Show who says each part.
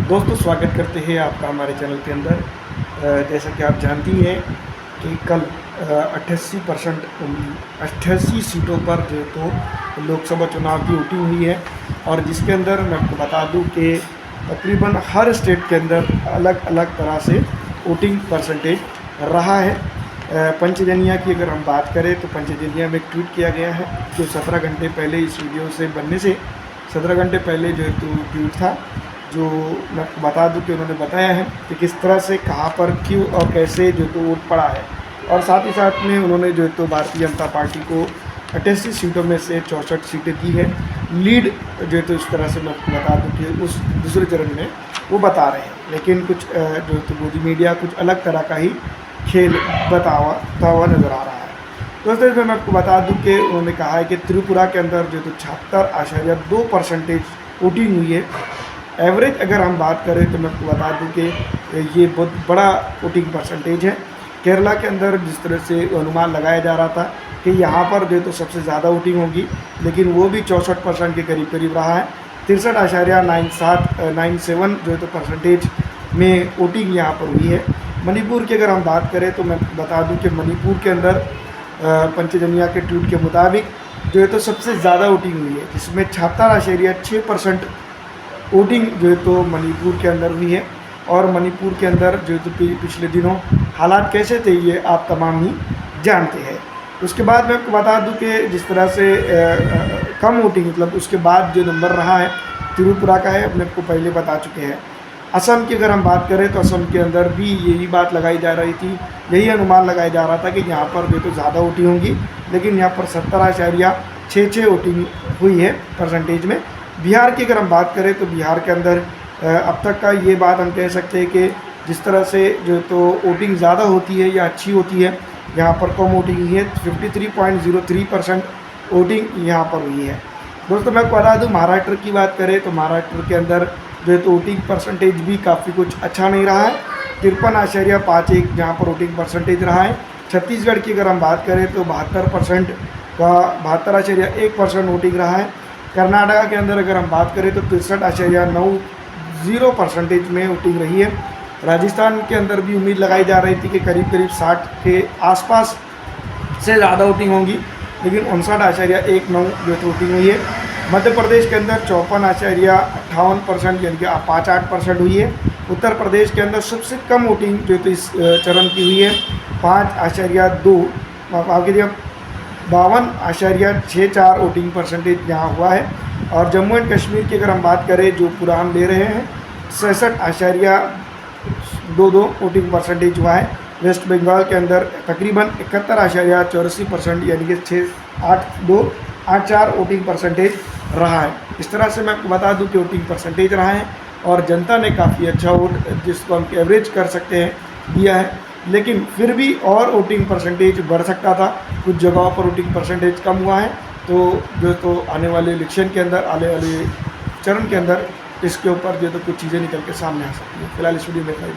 Speaker 1: दोस्तों स्वागत करते हैं आपका हमारे चैनल के अंदर। जैसा कि आप जानती हैं कि कल 88 सीटों पर जो तो लोकसभा चुनाव की वोटिंग हुई है और जिसके अंदर मैं आपको बता दूं कि तकरीबन हर स्टेट के अंदर अलग अलग तरह से वोटिंग परसेंटेज रहा है। पंचजनिया की अगर हम बात करें तो पंचजनिया में एक ट्वीट किया गया है जो 17 घंटे पहले इस वीडियो से बनने से 17 घंटे पहले जो है तो ट्वीट था, जो मैं आपको बता दूं कि उन्होंने बताया है कि किस तरह से कहाँ पर क्यों और कैसे जो तो वोट पड़ा है। और साथ ही साथ में उन्होंने जो है तो भारतीय जनता पार्टी को 88 सीटों में से 64 सीटें दी है लीड। जो है तो इस तरह से मैं आपको बता दूं कि उस दूसरे चरण में वो बता रहे हैं, लेकिन कुछ जो तो मोदी मीडिया कुछ अलग तरह का ही खेल बताता हुआ नज़र आ रहा है। दोस्तों इसमें मैं आपको बता दूं कि उन्होंने कहा है कि त्रिपुरा के अंदर जो तो 76.2% वोटिंग हुई है। एवरेज अगर हम बात करें तो मैं आपको बता दूं कि ये बहुत बड़ा वोटिंग परसेंटेज है। केरला के अंदर जिस तरह से अनुमान लगाया जा रहा था कि यहाँ पर जो तो सबसे ज़्यादा वोटिंग होगी, लेकिन वो भी 64% के करीब करीब रहा है। 63.97 जो तो परसेंटेज में वोटिंग यहाँ पर हुई है। मणिपुर की अगर हम बात करें तो मैं बता दूं कि मणिपुर के अंदर पंचजनिया के ट्वीट के मुताबिक जो है तो सबसे ज़्यादा वोटिंग हुई है, जिसमें 76.6% वोटिंग जो है तो मणिपुर के अंदर हुई है। और मणिपुर के अंदर जो है तो पिछले दिनों हालात कैसे थे ये आप तमाम ही जानते हैं। उसके बाद मैं आपको बता दूं कि जिस तरह से कम वोटिंग मतलब उसके बाद जो नंबर रहा है त्रिपुरा का है, अपने को पहले बता चुके हैं। असम की अगर हम बात करें तो असम के अंदर भी यही बात लगाई जा रही थी, यही अनुमान लगाया जा रहा था कि यहाँ पर जो तो ज़्यादा वोटिंग होगी, लेकिन यहाँ पर 70.66 वोटिंग हुई है परसेंटेज में। बिहार की अगर हम बात करें तो बिहार के अंदर अब तक का ये बात हम कह सकते हैं कि जिस तरह से जो तो वोटिंग ज़्यादा होती है या अच्छी होती है, यहाँ पर कम वोटिंग हुई है। 53.03% वोटिंग यहाँ पर हुई है। दोस्तों मैं आपको बता दूँ महाराष्ट्र की बात करें तो महाराष्ट्र के अंदर जो है तो वोटिंग परसेंटेज भी काफ़ी कुछ अच्छा नहीं रहा है। 53.51 जहाँ पर वोटिंग परसेंटेज रहा है। छत्तीसगढ़ की अगर हम बात करें तो 72% का 72.1% वोटिंग रहा है। कर्नाटका के अंदर अगर हम बात करें तो 63.90% में वोटिंग रही है। राजस्थान के अंदर भी उम्मीद लगाई जा रही थी कि करीब करीब 60 के आसपास से ज़्यादा वोटिंग होगी, लेकिन 59.19 जो वोटिंग हुई है। मध्य प्रदेश के अंदर 54.58% यानी कि 58% हुई है। उत्तर प्रदेश के अंदर सबसे कम वोटिंग जो तो इस चरण की हुई है 52.64 वोटिंग परसेंटेज यहाँ हुआ है। और जम्मू एंड कश्मीर की अगर हम बात करें जो पूरा हम ले रहे हैं 66.22 वोटिंग परसेंटेज हुआ है। वेस्ट बंगाल के अंदर तकरीबन 71.84% यानी कि 6.8284 वोटिंग परसेंटेज रहा है। इस तरह से मैं आपको बता दूं कि वोटिंग परसेंटेज रहा है और जनता ने काफ़ी अच्छा वोट, जिसको हम एवरेज कर सकते हैं, दिया है। लेकिन फिर भी और वोटिंग परसेंटेज बढ़ सकता था। कुछ जगहों पर वोटिंग परसेंटेज कम हुआ है, तो जो तो आने वाले इलेक्शन के अंदर, आने वाले चरण के अंदर इसके ऊपर जो तो कुछ चीज़ें निकल के सामने आ सकती है। फिलहाल इस वीडियो में इतना ही।